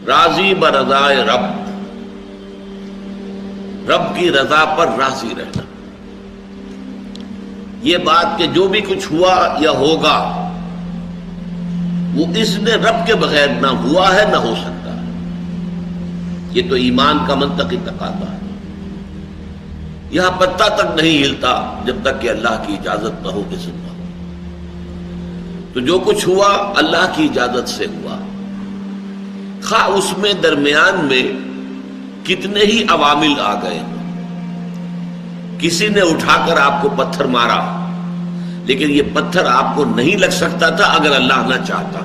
راضی برضائے رب، رب کی رضا پر راضی رہنا. یہ بات کہ جو بھی کچھ ہوا یا ہوگا وہ اذن رب کے بغیر نہ ہوا ہے نہ ہو سکتا ہے. یہ تو ایمان کا منطقی تقاضا ہے. یہاں پتہ تک نہیں ہلتا جب تک کہ اللہ کی اجازت نہ ہو، اذن نہ ہو. تو جو کچھ ہوا اللہ کی اجازت سے ہوا، خواہ اس میں درمیان میں کتنے ہی عوامل آ گئے. کسی نے اٹھا کر آپ کو پتھر مارا، لیکن یہ پتھر آپ کو نہیں لگ سکتا تھا اگر اللہ نہ چاہتا.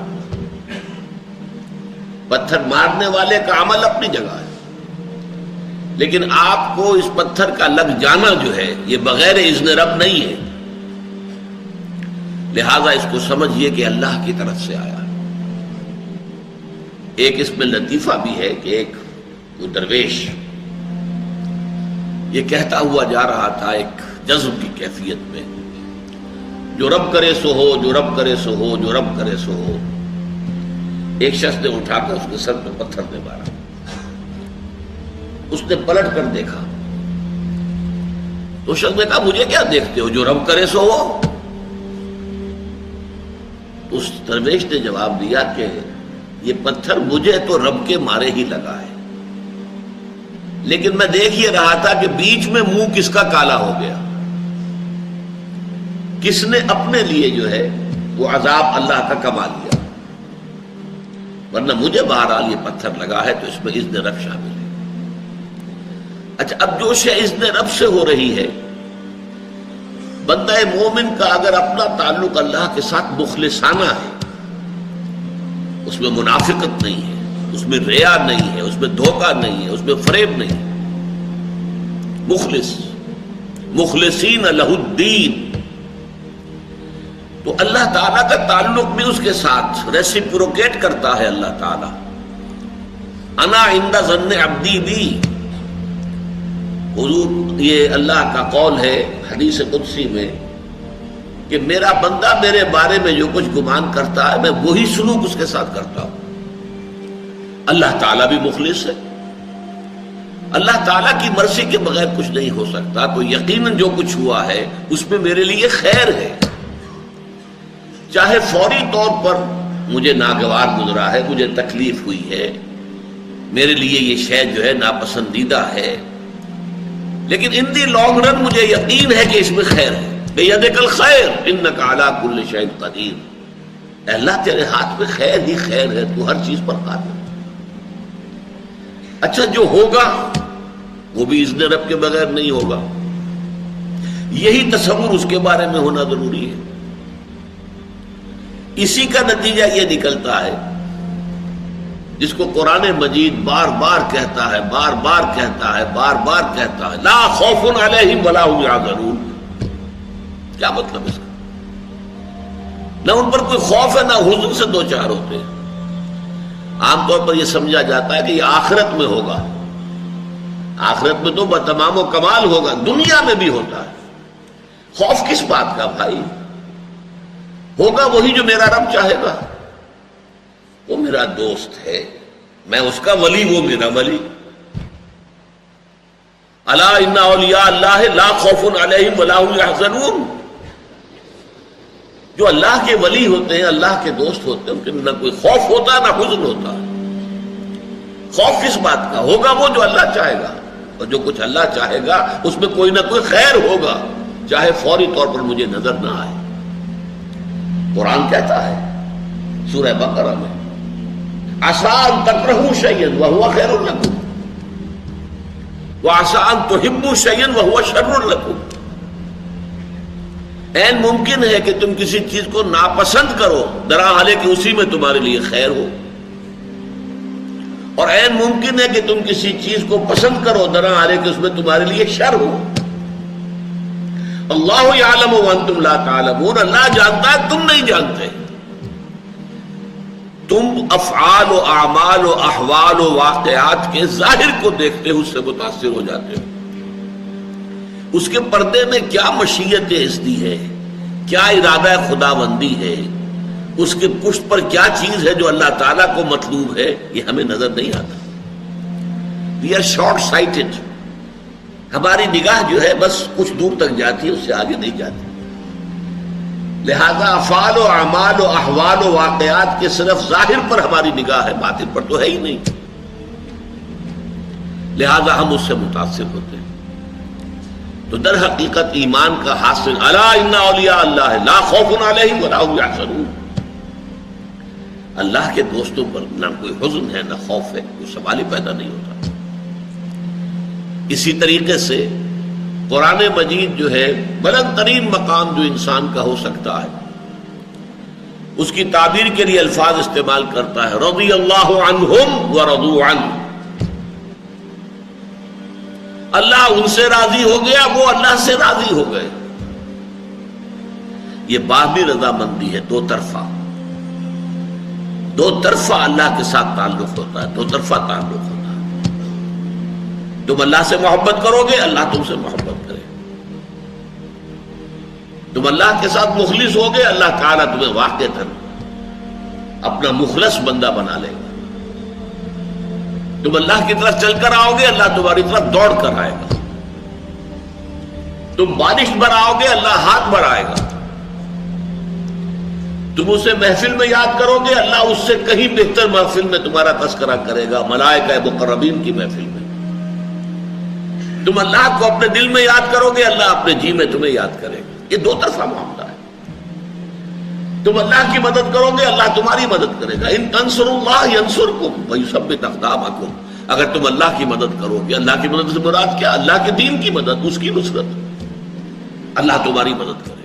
پتھر مارنے والے کا عمل اپنی جگہ ہے، لیکن آپ کو اس پتھر کا لگ جانا جو ہے یہ بغیر اذن رب نہیں ہے. لہذا اس کو سمجھیے کہ اللہ کی طرف سے آیا. ایک اس میں لطیفہ بھی ہے کہ ایک وہ درویش یہ کہتا ہوا جا رہا تھا ایک جذب کی کیفیت میں، جو رب کرے سو ہو، جو رب کرے سو ہو، جو رب کرے سو ہو. ایک شخص نے اٹھا کر اس کے سر پہ پتھر نے مارا. اس نے پلٹ کر دیکھا تو شخص نے کہا مجھے کیا دیکھتے ہو، جو رب کرے سو ہو. اس درویش نے جواب دیا کہ یہ پتھر مجھے تو رب کے مارے ہی لگا ہے، لیکن میں دیکھ یہ رہا تھا کہ بیچ میں منہ کس کا کالا ہو گیا، کس نے اپنے لیے جو ہے وہ عذاب اللہ کا کما لیا. ورنہ مجھے بہرحال یہ پتھر لگا ہے تو اس میں اذن رب شامل ہے. اچھا، اب جو شے اذن رب سے ہو رہی ہے، بندہ مومن کا اگر اپنا تعلق اللہ کے ساتھ مخلصانہ ہے، اس میں منافقت نہیں ہے، اس میں ریا نہیں ہے، اس میں دھوکہ نہیں ہے، اس میں فریب نہیں. مخلص، مخلصین لہ الدین، تو اللہ تعالیٰ کا تعلق بھی اس کے ساتھ ریسیپروکیٹ کرتا ہے. اللہ تعالیٰ انا عند ظن عبدی بی، حضور یہ اللہ کا قول ہے حدیث قدسی میں کہ میرا بندہ میرے بارے میں جو کچھ گمان کرتا ہے میں وہی سلوک اس کے ساتھ کرتا ہوں. اللہ تعالیٰ بھی مخلص ہے. اللہ تعالیٰ کی مرضی کے بغیر کچھ نہیں ہو سکتا. تو یقیناً جو کچھ ہوا ہے اس میں میرے لیے خیر ہے، چاہے فوری طور پر مجھے ناگوار گزرا ہے، مجھے تکلیف ہوئی ہے، میرے لیے یہ شے جو ہے ناپسندیدہ ہے، لیکن ان دی لانگ رن مجھے یقین ہے کہ اس میں خیر ہے. بیدک الخیر انک علی کل شیء قدیر. اے اللہ تیرے ہاتھ میں خیر ہی خیر ہے، تو ہر چیز پر قادر. اچھا، جو ہوگا وہ بھی اذن رب کے بغیر نہیں ہوگا. یہی تصور اس کے بارے میں ہونا ضروری ہے. اسی کا نتیجہ یہ نکلتا ہے جس کو قرآن مجید بار بار کہتا ہے، بار بار کہتا ہے، بار بار کہتا ہے، لا خوف علیہم ولا هم یحزنون. کیا مطلب اس کا؟ نہ ان پر کوئی خوف ہے نہ حزن سے دو چار ہوتے ہیں. عام طور پر یہ سمجھا جاتا ہے کہ یہ آخرت میں ہوگا. آخرت میں تو بتمام و کمال ہوگا، دنیا میں بھی ہوتا ہے. خوف کس بات کا بھائی؟ ہوگا وہی جو میرا رب چاہے گا. وہ میرا دوست ہے، میں اس کا ولی، وہ میرا ولی. الا ان اولیاء اللہ لا خوف علیہم ولا هم یحزنون. جو اللہ کے ولی ہوتے ہیں، اللہ کے دوست ہوتے ہیں، ان کے نہ کوئی خوف ہوتا نہ حزن ہوتا. خوف کس بات کا؟ ہوگا وہ جو اللہ چاہے گا، اور جو کچھ اللہ چاہے گا اس میں کوئی نہ کوئی خیر ہوگا، چاہے فوری طور پر مجھے نظر نہ آئے. قرآن کہتا ہے سورہ بقرہ میں عسیٰ ان تکرہوا شیئا وہو خیر لکم وعسیٰ ان تحبوا شیئا وہو شر لکم. عین ممکن ہے کہ تم کسی چیز کو ناپسند کرو درحالے کہ اسی میں تمہارے لیے خیر ہو، اور عین ممکن ہے کہ تم کسی چیز کو پسند کرو درحالے کہ اس میں تمہارے لیے شر ہو. اللہ یعلم وانتم لا تعلمون. اللہ جانتا ہے، تم نہیں جانتے. تم افعال و اعمال و احوال و واقعات کے ظاہر کو دیکھتے ہو، اس سے متاثر ہو جاتے ہو. اس کے پردے میں کیا مشیت ازدی ہے، کیا ارادہ خداوندی ہے، اس کے پشت پر کیا چیز ہے جو اللہ تعالیٰ کو مطلوب ہے، یہ ہمیں نظر نہیں آتا. We are short sighted. ہماری نگاہ جو ہے بس کچھ دور تک جاتی ہے، اس سے آگے نہیں جاتی. لہذا افعال و اعمال و احوال و واقعات کے صرف ظاہر پر ہماری نگاہ ہے، باطن پر تو ہے ہی نہیں. لہذا ہم اس سے متاثر ہوتے ہیں. تو در حقیقت ایمان کا حاصل الا ان اولیاء اللہ لا خوف علیہم ولا هم یحزنون. اللہ کے دوستوں پر نہ کوئی حزن ہے نہ خوف ہے، کوئی سوال ہی پیدا نہیں ہوتا. اسی طریقے سے قرآن مجید جو ہے بلند ترین مقام جو انسان کا ہو سکتا ہے، اس کی تعبیر کے لیے الفاظ استعمال کرتا ہے رضی اللہ عنہم ورضوا عنہ. اللہ ان سے راضی ہو گیا، وہ اللہ سے راضی ہو گئے. یہ باہمی رضامندی ہے، دو طرفہ. دو طرفہ اللہ کے ساتھ تعلق ہوتا ہے، دو طرفہ تعلق ہوتا ہے. تم اللہ سے محبت کرو گے، اللہ تم سے محبت کرے. تم اللہ کے ساتھ مخلص ہوگے، اللہ تعالیٰ تمہیں واقعتاً اپنا مخلص بندہ بنا لے گا. تم اللہ کی طرف چل کر آؤ گے، اللہ تمہاری طرف دوڑ کر آئے گا. تم بارش بڑھاؤ گے، اللہ ہاتھ بڑھائے گا. تم اسے محفل میں یاد کرو گے، اللہ اس سے کہیں بہتر محفل میں تمہارا تذکرہ کرے گا، ملائکہ مقربین کی محفل میں. تم اللہ کو اپنے دل میں یاد کرو گے، اللہ اپنے جی میں تمہیں یاد کرے گا. یہ دو طرفہ معاملہ ہے. تم اللہ کی مدد کرو گے، اللہ تمہاری مدد کرے گا. ان تنصروا اللہ ینصرکم ویثبت اقدامکم. اگر تم اللہ کی مدد کرو گے، اللہ کی مدد سے مراد کیا؟ اللہ کے دین کی مدد، اس کی نصرت. اللہ تمہاری مدد کرے.